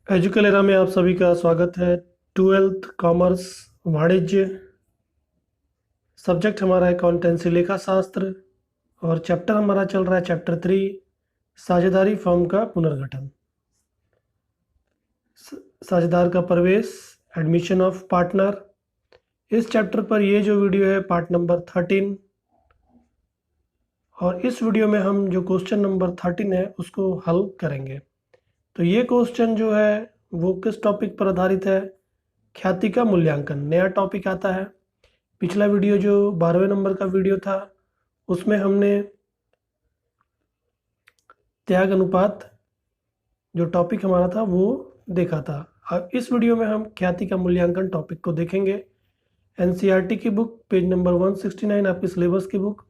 एजुकल era में आप सभी का स्वागत है। ट्वेल्थ कॉमर्स वाणिज्य सब्जेक्ट हमारा है अकाउंटेंसी लेखा शास्त्र और चैप्टर हमारा चल रहा है चैप्टर 3 साझेदारी फर्म का पुनर्गठन। साझेदार का प्रवेश, एडमिशन ऑफ पार्टनर। इस चैप्टर पर ये जो वीडियो है पार्ट नंबर 13 और इस वीडियो में हम जो क्वेश्चन नंबर 13 है उसको हल करेंगे। तो ये क्वेश्चन जो है वो किस टॉपिक पर आधारित है? ख्याति का मूल्यांकन नया टॉपिक आता है। पिछला वीडियो जो 12वें नंबर का वीडियो था उसमें हमने त्याग अनुपात जो टॉपिक हमारा था वो देखा था। अब इस वीडियो में हम ख्याति का मूल्यांकन टॉपिक को देखेंगे। एनसीईआरटी की बुक पेज नंबर 169 आपकी सिलेबस की book,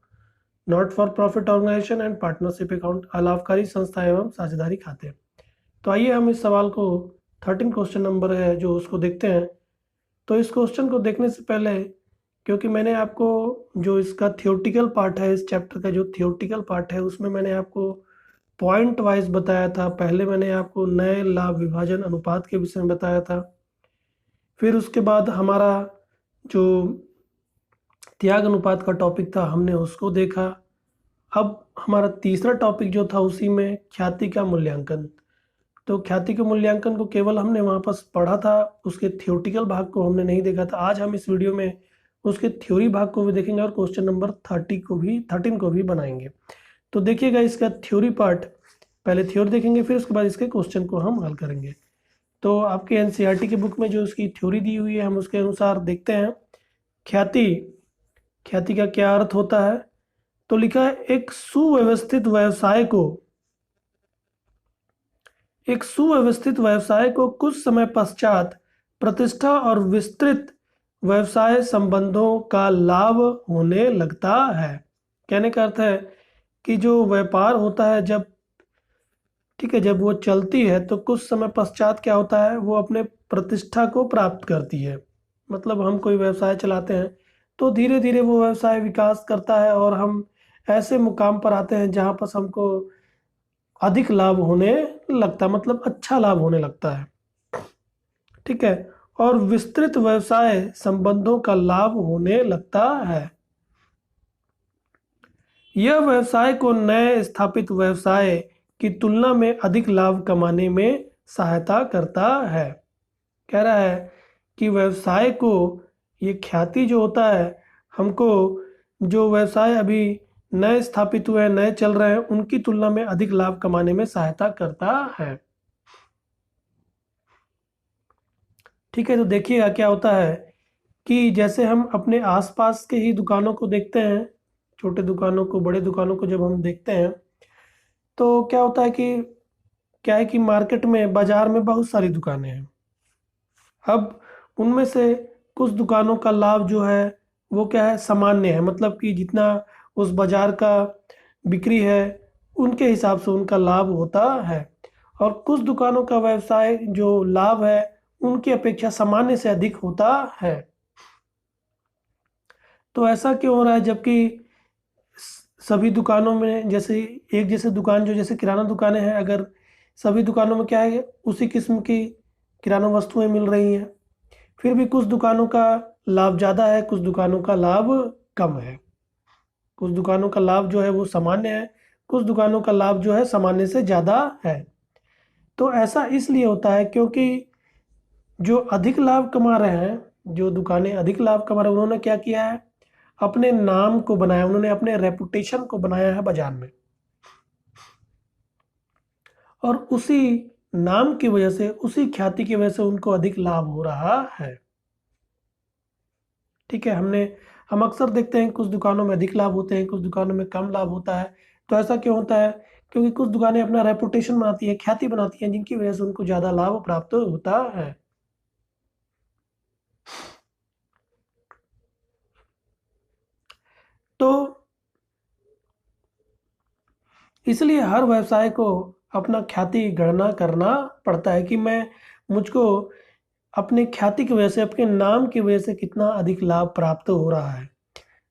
not for profit organisation and partnership account, अलाभकारी संस्था एवं साझेदारी खाते। तो आइए हम इस सवाल को 13 क्वेश्चन नंबर है जो उसको देखते हैं। तो इस क्वेश्चन को देखने से पहले, क्योंकि मैंने आपको जो इसका थियोरटिकल पार्ट है, इस चैप्टर का जो थियोरटिकल पार्ट है उसमें मैंने आपको पॉइंट वाइज बताया था। पहले मैंने आपको नए लाभ विभाजन अनुपात के विषय में बताया था। फिर उसके बाद हमारा जो त्याग अनुपात का टॉपिक था हमने उसको देखा। अब हमारा तीसरा टॉपिक जो था उसी में ख्याति का मूल्यांकन। तो ख्याति के मूल्यांकन को केवल हमने वहाँ पर पढ़ा था, उसके थियोरटिकल भाग को हमने नहीं देखा था। आज हम इस वीडियो में उसके थ्योरी भाग को भी देखेंगे और क्वेश्चन नंबर 13 को भी बनाएंगे। तो देखिएगा इसका थ्योरी पार्ट, पहले थ्योरी देखेंगे फिर उसके बाद इसके क्वेश्चन को हम हल करेंगे। तो आपके एनसीईआरटी की बुक में जो इसकी थ्योरी दी हुई है हम उसके अनुसार देखते हैं। ख्याति, ख्याति का क्या अर्थ होता है? तो लिखा है एक सुव्यवस्थित व्यवसाय को कुछ समय पश्चात प्रतिष्ठा और विस्तृत व्यवसाय संबंधों का लाभ होने लगता है। कहने का अर्थ है कि जो व्यापार होता है जब, ठीक है, जब वो चलती है तो कुछ समय पश्चात क्या होता है, वो अपने प्रतिष्ठा को प्राप्त करती है। मतलब हम कोई व्यवसाय चलाते हैं तो धीरे धीरे वो व्यवसाय विकास करता है और हम ऐसे मुकाम पर आते हैं जहाँ पर हमको अधिक लाभ होने लगता है, मतलब अच्छा लाभ होने लगता है। ठीक है, और विस्तृत व्यवसाय संबंधों का लाभ होने लगता है। यह व्यवसाय को नए स्थापित व्यवसाय की तुलना में अधिक लाभ कमाने में सहायता करता है। कह रहा है कि व्यवसाय को, ये ख्याति जो होता है, हमको जो व्यवसाय अभी नए स्थापित हुए हैं, नए चल रहे हैं, उनकी तुलना में अधिक लाभ कमाने में सहायता करता है। ठीक है, तो देखिएगा क्या होता है कि जैसे हम अपने आसपास के ही दुकानों को देखते हैं, छोटे दुकानों को, बड़े दुकानों को जब हम देखते हैं तो क्या होता है कि मार्केट में, बाजार में बहुत सारी दुकानें हैं। अब उनमें से कुछ दुकानों का लाभ जो है वो क्या है, सामान्य है। मतलब कि जितना उस बाजार का बिक्री है उनके हिसाब से उनका लाभ होता है। और कुछ दुकानों का व्यवसाय जो लाभ है उनकी अपेक्षा सामान्य से अधिक होता है। तो ऐसा क्यों हो रहा है? जबकि सभी दुकानों में जैसे एक जैसे दुकान, जो जैसे किराना दुकानें हैं, अगर सभी दुकानों में क्या है, उसी किस्म की किराना वस्तुएं मिल रही हैं, फिर भी कुछ दुकानों का लाभ ज़्यादा है, कुछ दुकानों का लाभ कम है। कुछ दुकानों का लाभ जो है वो सामान्य है, कुछ दुकानों का लाभ जो है सामान्य से ज़्यादा है। तो ऐसा इसलिए होता है क्योंकि जो अधिक लाभ कमा रहे हैं, जो दुकानें अधिक लाभ कमा रहे हैं, उन्होंने क्या किया है, अपने नाम को बनाया, उन्होंने अपने रेपुटेशन को बनाया है बाजार में, और उसी नाम की वजह से, उसी ख्याति की वजह से उनको अधिक लाभ हो रहा है। ठीक है, हम अक्सर देखते हैं कुछ दुकानों में अधिक लाभ होते हैं, कुछ दुकानों में कम लाभ होता है। तो ऐसा क्यों होता है? क्योंकि कुछ दुकानें अपना रेपुटेशन बनाती है, ख्याति बनाती हैं, जिनकी वजह से उनको ज़्यादा लाभ प्राप्त होता है। तो इसलिए हर व्यवसाय को अपना ख्याति गणना करना पड़ता है कि मुझको अपने ख्याति की वजह से, अपने नाम की वजह से कितना अधिक लाभ प्राप्त हो रहा है।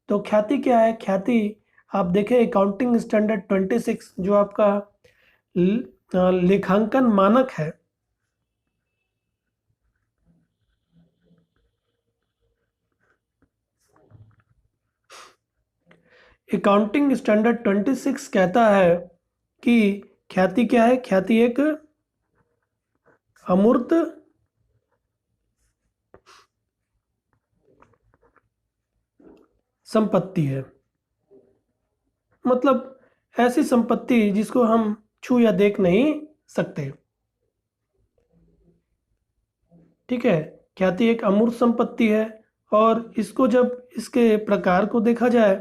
तो ख्याति क्या है? ख्याति आप देखें अकाउंटिंग स्टैंडर्ड 26 जो आपका लेखांकन मानक है, अकाउंटिंग स्टैंडर्ड 26 कहता है कि ख्याति क्या है? ख्याति एक अमूर्त संपत्ति है, मतलब ऐसी संपत्ति जिसको हम छू या देख नहीं सकते। ठीक है, ख्याति एक अमूर्त संपत्ति है और इसको जब इसके प्रकार को देखा जाए,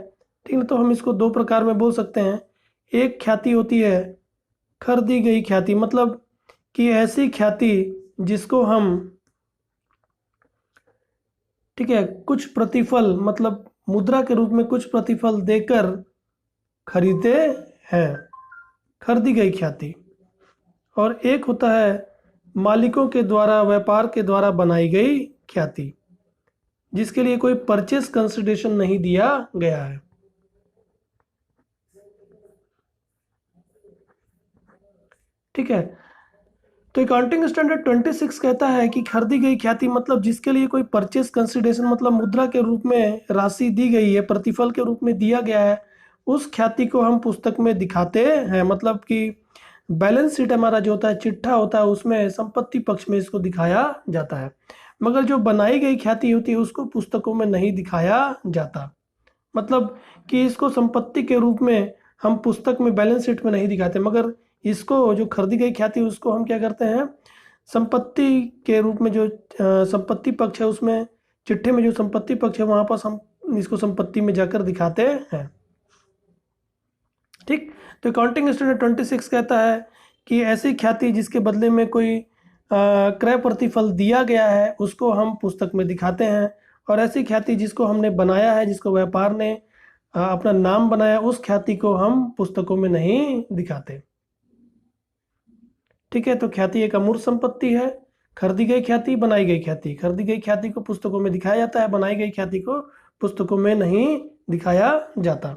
ठीक है, तो हम इसको दो प्रकार में बोल सकते हैं। एक ख्याति होती है खरीदी गई ख्याति, मतलब कि ऐसी ख्याति जिसको हम, ठीक है, कुछ प्रतिफल, मतलब मुद्रा के रूप में कुछ प्रतिफल देकर खरीदते हैं, खरीदी गई ख्याति। और एक होता है मालिकों के द्वारा, व्यापार के द्वारा बनाई गई ख्याति, जिसके लिए कोई परचेस कंसिडरेशन नहीं दिया गया है। ठीक है, तो अकाउंटिंग स्टैंडर्ड 26 कहता है कि खरीदी गई ख्याति मतलब जिसके लिए कोई परचेस कंसिडरेशन, मतलब मुद्रा के रूप में राशि दी गई है, प्रतिफल के रूप में दिया गया है, उस ख्याति को हम पुस्तक में दिखाते हैं। मतलब कि बैलेंस शीट हमारा जो होता है, चिट्ठा होता है, उसमें संपत्ति पक्ष में इसको दिखाया जाता है। मगर जो बनाई गई ख्याति होती है उसको पुस्तकों में नहीं दिखाया जाता। मतलब कि इसको संपत्ति के रूप में हम पुस्तक में, बैलेंस शीट में नहीं दिखाते, मगर इसको जो खरीदी गई ख्याति उसको हम क्या करते हैं, संपत्ति के रूप में, जो संपत्ति पक्ष है उसमें, चिट्ठे में जो संपत्ति पक्ष है वहां पास हम इसको संपत्ति में जाकर दिखाते हैं। ठीक, तो अकाउंटिंग स्टैंडर्ड 26 कहता है कि ऐसी ख्याति जिसके बदले में कोई क्रय प्रतिफल दिया गया है उसको हम पुस्तक में दिखाते हैं, और ऐसी ख्याति जिसको हमने बनाया है, जिसको व्यापार ने अपना नाम बनाया, उस ख्याति को हम पुस्तकों में नहीं दिखाते। ठीक है, तो ख्याति एक अमूर्त संपत्ति है। खरीदी गई ख्याति, बनाई गई ख्याति। खरीदी गई ख्याति को पुस्तकों में दिखाया जाता है, बनाई गई ख्याति को पुस्तकों में नहीं दिखाया जाता।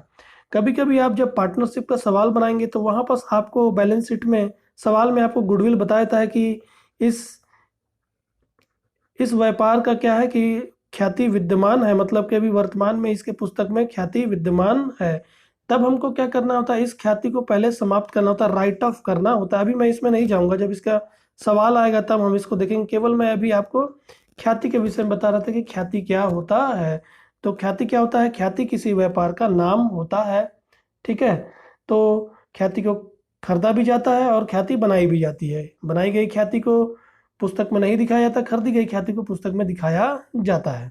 कभी कभी आप जब पार्टनरशिप का सवाल बनाएंगे तो वहां पास आपको बैलेंस शीट में, सवाल में आपको गुडविल बताया जाता है कि इस व्यापार का क्या है कि ख्याति विद्यमान है, मतलब कि अभी वर्तमान में इसके पुस्तक में ख्याति विद्यमान है। तब हमको क्या करना होता है, इस ख्याति को पहले समाप्त करना होता है, राइट ऑफ करना होता है। अभी मैं इसमें नहीं जाऊंगा, जब इसका सवाल आएगा तब हम इसको देखेंगे। केवल मैं अभी आपको ख्याति के विषय में बता रहा था कि ख्याति क्या होता है। तो ख्याति क्या होता है? ख्याति किसी व्यापार का नाम होता है। ठीक है, तो ख्याति को खरीदा भी जाता है और ख्याति बनाई भी जाती है। बनाई गई ख्याति को पुस्तक में नहीं दिखाया जाता, खरीदी गई ख्याति को पुस्तक में दिखाया जाता है।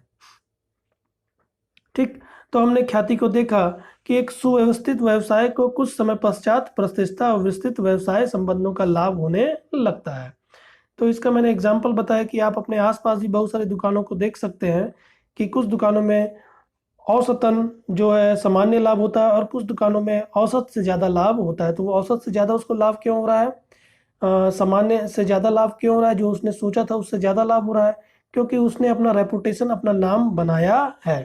ठीक, तो हमने ख्याति को देखा कि एक सुव्यवस्थित व्यवसाय को कुछ समय पश्चात प्रतिष्ठा और विस्तृत व्यवसाय संबंधों का लाभ होने लगता है। तो इसका मैंने एग्जाम्पल बताया कि आप अपने आसपास भी बहुत सारी दुकानों को देख सकते हैं कि कुछ दुकानों में औसतन जो है सामान्य लाभ होता है और कुछ दुकानों में औसत से ज़्यादा लाभ होता है। तो वो औसत से ज़्यादा उसको लाभ क्यों हो रहा है, सामान्य से ज़्यादा लाभ क्यों हो रहा है? जो उसने सोचा था उससे ज़्यादा लाभ हो रहा है क्योंकि उसने अपना रेपुटेशन, अपना नाम बनाया है।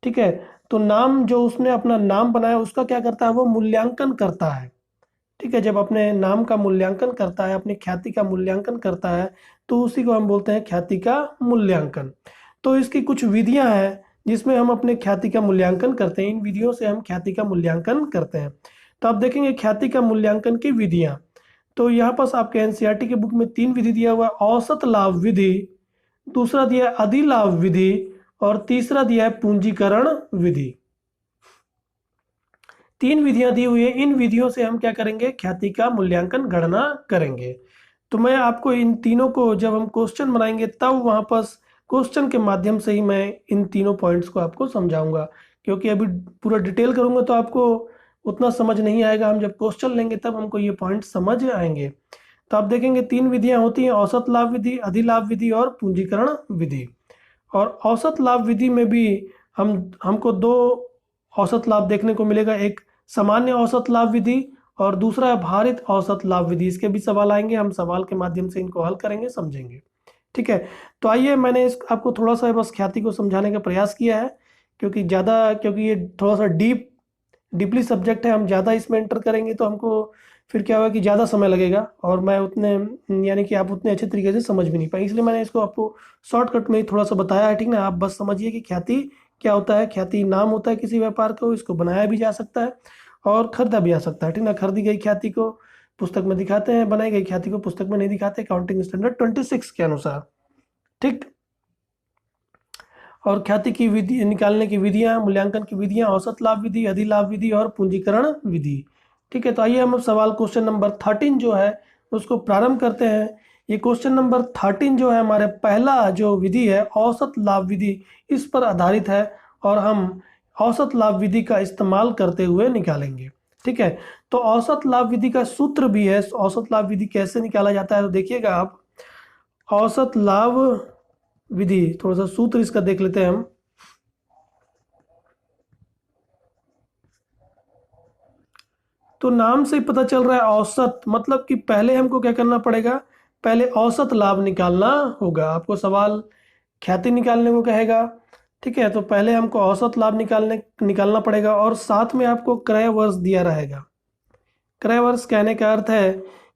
ठीक है, तो नाम, जो उसने अपना नाम बनाया उसका क्या करता है, वो मूल्यांकन करता है। ठीक है, जब अपने नाम का मूल्यांकन करता है, अपनी ख्याति का मूल्यांकन करता है, तो उसी को हम बोलते हैं ख्याति का मूल्यांकन। तो इसकी कुछ विधियां हैं जिसमें हम अपने ख्याति का मूल्यांकन करते हैं। इन विधियों से हम ख्याति का मूल्यांकन करते हैं। तो आप देखेंगे ख्याति का मूल्यांकन की विधियां, तो यहाँ पास आपके एनसीईआरटी के बुक में 3 विधि दिया हुआ है। औसत लाभ विधि, दूसरा दिया है अधिलाभ विधि, और तीसरा दिया है पूंजीकरण विधि। 3 विधियां दी हुई है। इन विधियों से हम क्या करेंगे, ख्याति का मूल्यांकन गणना करेंगे। तो मैं आपको इन तीनों को, जब हम क्वेश्चन बनाएंगे तब वहां पर क्वेश्चन के माध्यम से ही मैं इन तीनों पॉइंट्स को आपको समझाऊंगा, क्योंकि अभी पूरा डिटेल करूंगा तो आपको उतना समझ नहीं आएगा। हम जब क्वेश्चन लेंगे तब हमको ये पॉइंट समझ आएंगे। तो आप देखेंगे 3 विधियां होती हैं, औसत लाभ विधि, अधिलाभ विधि और पूंजीकरण विधि। और औसत लाभ विधि में भी हमको 2 औसत लाभ देखने को मिलेगा, एक सामान्य औसत लाभ विधि और दूसरा है भारित औसत लाभ विधि। इसके भी सवाल आएंगे, हम सवाल के माध्यम से इनको हल करेंगे, समझेंगे। ठीक है, तो आइए, मैंने आपको थोड़ा सा बस ख्याति को समझाने का प्रयास किया है, क्योंकि ये थोड़ा सा डीपली सब्जेक्ट है। हम ज़्यादा इसमें एंटर करेंगे तो हमको फिर क्या होगा कि ज़्यादा समय लगेगा और मैं उतने, यानी कि आप उतने अच्छे तरीके से समझ भी नहीं पाए। इसलिए मैंने इसको आपको शॉर्टकट में ही थोड़ा सा बताया है। ठीक ना, आप बस समझिए कि ख्याति क्या होता है, ख्याति नाम होता है किसी व्यापार को, इसको बनाया भी जा सकता है और खरीदा भी जा सकता है, ठीक ना। खरीदी गई ख्याति को पुस्तक में दिखाते हैं, बनाई गई ख्याति को पुस्तक में नहीं दिखाते, काउंटिंग स्टैंडर्ड 26 के अनुसार, ठीक। और ख्याति की विधि निकालने की विधियां, मूल्यांकन की विधियां, औसत लाभ विधि, अधिलाभ विधि और पूंजीकरण विधि, ठीक है। तो आइए हम अब सवाल क्वेश्चन नंबर 13 जो है उसको प्रारंभ करते हैं। ये क्वेश्चन नंबर 13 जो है हमारे पहला जो विधि है औसत लाभ विधि, इस पर आधारित है और हम औसत लाभ विधि का इस्तेमाल करते हुए निकालेंगे, ठीक है। तो औसत लाभ विधि का सूत्र भी है, औसत लाभ विधि कैसे निकाला जाता है तो देखिएगा आप, औसत लाभ विधि, थोड़ा सा सूत्र इसका देख लेते हैं हम। तो नाम से ही पता चल रहा है औसत, मतलब कि पहले हमको क्या करना पड़ेगा, पहले औसत लाभ निकालना होगा। आपको सवाल ख्याति निकालने को कहेगा, ठीक है। तो पहले हमको औसत लाभ निकालना पड़ेगा और साथ में आपको क्रय वर्ष दिया रहेगा। क्रय वर्ष कहने का अर्थ है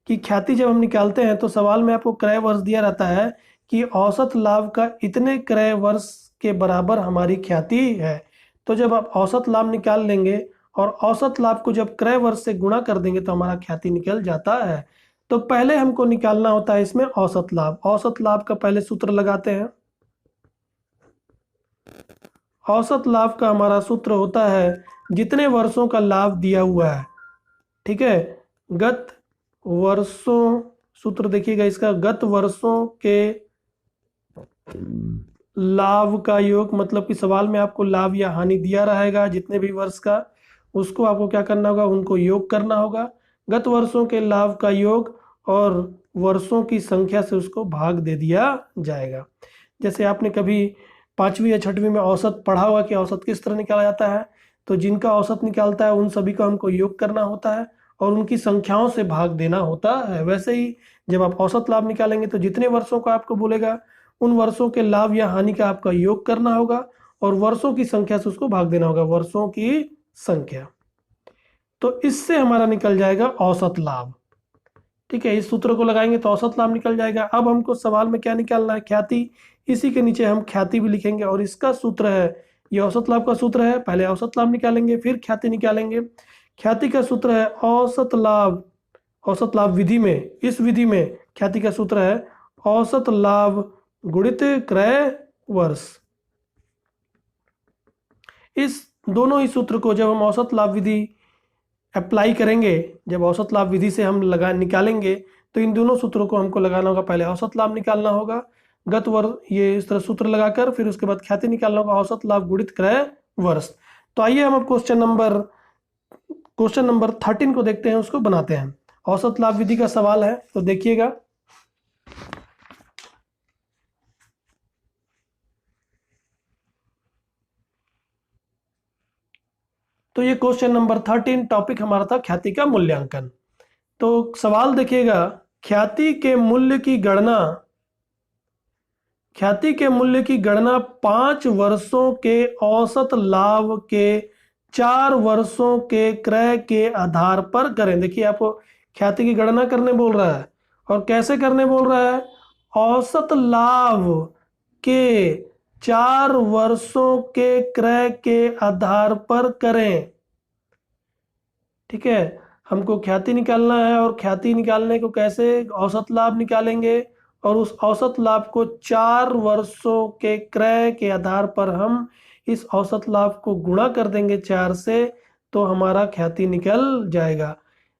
कि ख्याति जब हम निकालते हैं तो सवाल में आपको क्रय वर्ष दिया रहता है कि औसत लाभ का इतने क्रय वर्ष के बराबर हमारी ख्याति है। तो जब आप औसत लाभ निकाल लेंगे और औसत लाभ को जब क्रय वर्ष से गुणा कर देंगे तो हमारा ख्याति निकल जाता है। तो पहले हमको निकालना होता है इसमें औसत लाभ। औसत लाभ का पहले सूत्र लगाते हैं। औसत लाभ का हमारा सूत्र होता है जितने वर्षों का लाभ दिया हुआ है, ठीक है, गत वर्षों, सूत्र देखिएगा इसका, गत वर्षों के लाभ का योग, मतलब कि सवाल में आपको लाभ या हानि दिया रहेगा जितने भी वर्ष का, उसको आपको क्या करना होगा, उनको योग करना होगा। गत वर्षों के लाभ का योग और वर्षों की संख्या से उसको भाग दे दिया जाएगा। जैसे आपने कभी 5वीं या 6वीं में औसत पढ़ा होगा कि औसत किस तरह निकाला जाता है। तो जिनका औसत निकालता है उन सभी को हमको योग करना होता है और उनकी संख्याओं से भाग देना होता है। वैसे ही जब आप औसत लाभ निकालेंगे तो जितने वर्षों का आपको बोलेगा उन वर्षों के लाभ या हानि का आपका योग करना होगा और वर्षों की संख्या से उसको भाग देना होगा, वर्षों की संख्या। तो इससे हमारा निकल जाएगा औसत लाभ, ठीक है। इस सूत्र को लगाएंगे तो औसत लाभ निकल जाएगा। अब हमको सवाल में क्या निकालना है, ख्याति। इसी के नीचे हम ख्याति भी लिखेंगे और इसका सूत्र है, ये औसत लाभ का सूत्र है। पहले औसत लाभ निकालेंगे फिर ख्याति निकालेंगे। ख्याति का सूत्र है औसत लाभ, औसत लाभ विधि में, इस विधि में ख्याति का सूत्र है औसत लाभ गुणित क्रय वर्ष। इस दोनों ही सूत्र को जब हम औसत लाभ विधि अप्लाई करेंगे, जब औसत लाभ विधि से हम निकालेंगे तो इन दोनों सूत्रों को हमको लगाना होगा। पहले औसत लाभ निकालना होगा गत वर्ष, ये इस तरह सूत्र लगाकर, फिर उसके बाद ख्याति निकालना होगा औसत लाभ गुणित क्रय वर्ष। तो आइए हम अब क्वेश्चन नंबर 13 को देखते हैं, उसको बनाते हैं। औसत लाभ विधि का सवाल है, तो देखिएगा। तो ये क्वेश्चन नंबर 13, टॉपिक हमारा था ख्याति का मूल्यांकन। तो सवाल देखिएगा, ख्याति के मूल्य की गणना, ख्याति के मूल्य की गणना 5 वर्षों के औसत लाभ के 4 वर्षों के क्रय के आधार पर करें। देखिए आपको ख्याति की गणना करने बोल रहा है और कैसे करने बोल रहा है, औसत लाभ के 4 वर्षों के क्रय के आधार पर करें, ठीक है। हमको ख्याति निकालना है और ख्याति निकालने को कैसे, औसत लाभ निकालेंगे और उस औसत लाभ को 4 वर्षों के क्रय के आधार पर हम इस औसत लाभ को गुणा कर देंगे 4 से, तो हमारा ख्याति निकल जाएगा।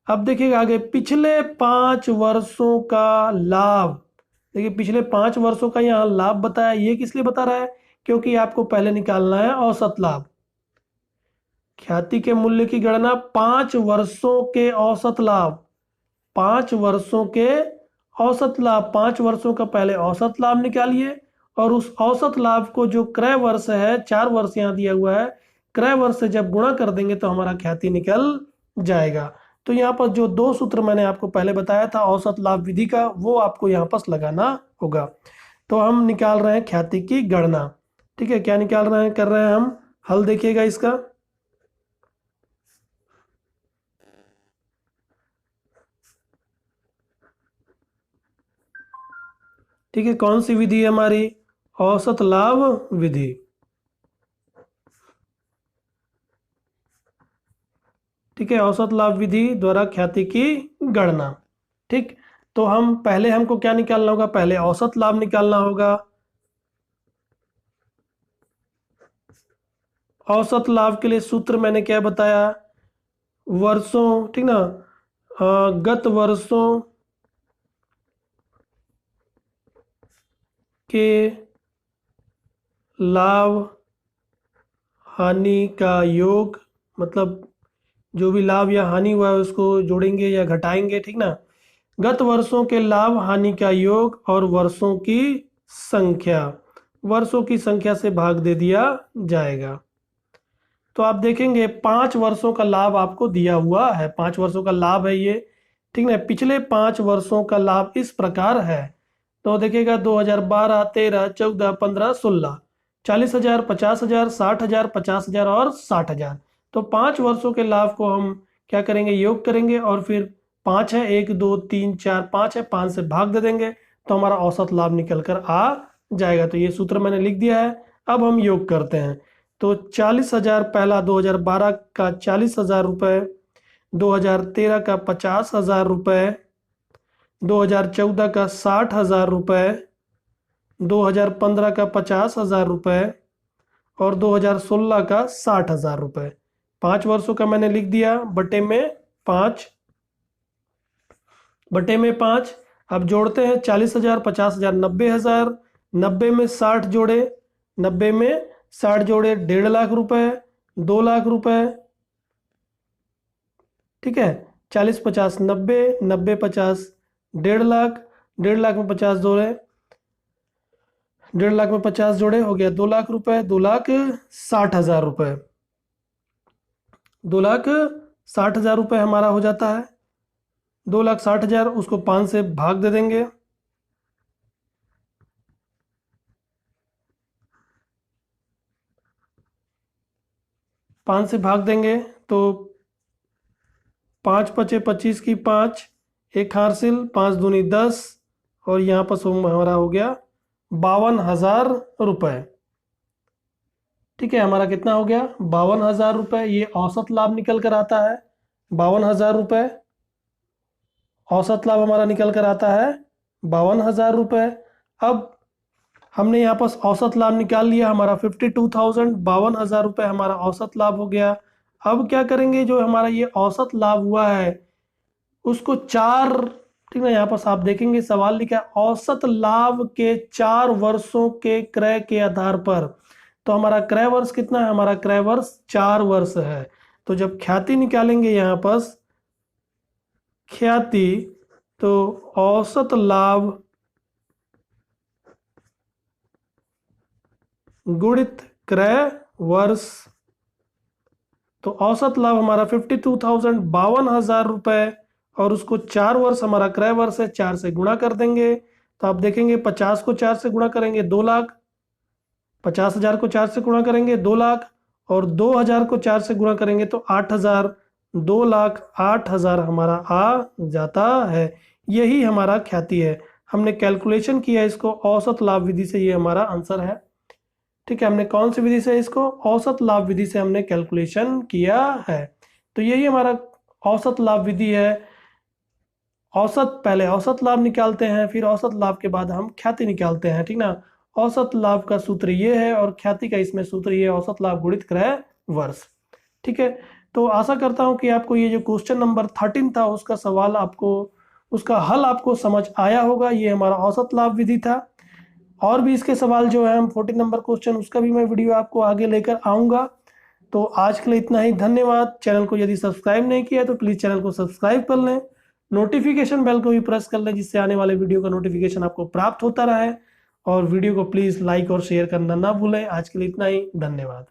अब देखिएगा आगे, पिछले 5 वर्षों का लाभ। देखिए पिछले 5 वर्षों का यहाँ लाभ बताया, ये किस लिए बता रहा है, क्योंकि आपको पहले निकालना है औसत लाभ। ख्याति के मूल्य की गणना 5 वर्षों के औसत लाभ, 5 वर्षों के औसत लाभ, 5 वर्षों का पहले औसत लाभ निकालिए और उस औसत लाभ को जो क्रय वर्ष है, 4 वर्ष यहाँ दिया हुआ है, क्रय वर्ष से जब गुणा कर देंगे तो हमारा ख्याति निकल जाएगा। तो यहाँ पर जो 2 सूत्र मैंने आपको पहले बताया था औसत लाभ विधि का, वो आपको यहाँ पर लगाना होगा। तो हम निकाल रहे हैं ख्याति की गणना, ठीक है। क्या निकाल रहे हैं, कर रहे हैं हम हल, देखिएगा इसका। ठीक है, कौन सी विधि है हमारी, औसत लाभ विधि। ठीक है, औसत लाभ विधि द्वारा ख्याति की गणना। ठीक, तो हम पहले हमको क्या निकालना होगा, पहले औसत लाभ निकालना होगा। औसत लाभ के लिए सूत्र मैंने क्या बताया, वर्षों, ठीक ना, गत वर्षों के लाभ हानि का योग, मतलब जो भी लाभ या हानि हुआ है उसको जोड़ेंगे या घटाएंगे, ठीक ना। गत वर्षों के लाभ हानि का योग और वर्षों की संख्या, वर्षों की संख्या से भाग दे दिया जाएगा। तो आप देखेंगे 5 वर्षों का लाभ आपको दिया हुआ है, 5 वर्षों का लाभ है ये, ठीक ना। पिछले 5 वर्षों का लाभ इस प्रकार है, तो देखिएगा 2012, 13, 14, 15, 16, 40,000, 50,000, 60,000, 50,000 और 60,000। तो 5 वर्षों के लाभ को हम क्या करेंगे, योग करेंगे और फिर 5 है, 1 2 3 4 5 है, 5 से भाग दे देंगे तो हमारा औसत लाभ निकल कर आ जाएगा। तो ये सूत्र मैंने लिख दिया है। अब हम योग करते हैं। तो 40,000 पहला 2012 का 40,000 रुपये, 2013 का 50,000 रुपये, 2014 का 60,000 रुपये, 2015 का 50,000 रुपये और 2016 का 60,000 रुपये। 5 वर्षों का मैंने लिख दिया, बटे में 5, बटे में 5। अब जोड़ते हैं 40,000, 50,000, 90,000, 90 में 60 जोड़े, 90 में 60 जोड़े 1.5 लाख रुपए, 2 लाख रुपए, ठीक है। 40 50 90, 90 50 1.5 लाख, 1.5 लाख में 50 जोड़े, 1.5 लाख में 50 जोड़े हो गया 2 लाख रुपए, 2,60,000 रुपए, 2,60,000 रुपए हमारा हो जाता है। 2,60,000 उसको 5 से भाग दे देंगे, पाँच से भाग देंगे तो 5 पचे 25 की 5, एक हासिल, 5 दूनी 10 और यहाँ पर हमारा हो गया 52,000 रुपये। ठीक है, हमारा कितना हो गया, 52,000 रुपये। ये औसत लाभ निकल कर आता है 52,000 रुपये। औसत लाभ हमारा निकल कर आता है 52,000 रुपये। अब हमने यहाँ पर औसत लाभ निकाल लिया, हमारा 52,000, 52,000 रुपये हमारा औसत लाभ हो गया। अब क्या करेंगे, जो हमारा ये औसत लाभ हुआ है उसको 4, ठीक है, यहाँ पर आप देखेंगे सवाल लिखा है औसत लाभ के 4 वर्षों के क्रय के आधार पर। तो हमारा क्रय वर्ष कितना है, हमारा क्रय वर्ष 4 वर्ष है। तो जब ख्याति निकालेंगे यहाँ पर ख्याति, तो औसत लाभ गुणित क्रय वर्ष, तो औसत लाभ हमारा 52,000, 52,000 रुपये और उसको 4 वर्ष हमारा क्रय वर्ष है, 4 से गुणा कर देंगे। तो आप देखेंगे 50 को 4 से गुणा करेंगे 2 लाख, 50,000 को 4 से गुणा करेंगे 2 लाख और 2,000 को 4 से गुणा करेंगे तो 8,000, 2,08,000 हमारा आ जाता है। यही हमारा ख्याति है। हमने कैलकुलेशन किया इसको औसत लाभ विधि से, ये हमारा आंसर है। ठीक है, हमने कौन सी विधि से, इसको औसत लाभ विधि से हमने कैलकुलेशन किया है। तो यही हमारा औसत लाभ विधि है। औसत, पहले औसत लाभ निकालते हैं, फिर औसत लाभ के बाद हम ख्याति निकालते हैं, ठीक ना। औसत लाभ का सूत्र ये है और ख्याति का इसमें सूत्र ये है, औसत लाभ गुणित क्रय वर्ष। ठीक है, तो आशा करता हूं कि आपको ये जो क्वेश्चन नंबर 13 था उसका सवाल आपको, उसका हल आपको समझ आया होगा। ये हमारा औसत लाभ विधि था। और भी इसके सवाल जो है हम 14 नंबर क्वेश्चन, उसका भी मैं वीडियो आपको आगे लेकर आऊँगा। तो आज के लिए इतना ही, धन्यवाद। चैनल को यदि सब्सक्राइब नहीं किया तो प्लीज़ चैनल को सब्सक्राइब कर लें, नोटिफिकेशन बेल को भी प्रेस कर लें जिससे आने वाले वीडियो का नोटिफिकेशन आपको प्राप्त होता रहे। और वीडियो को प्लीज़ लाइक और शेयर करना ना भूलें। आज के लिए इतना ही, धन्यवाद।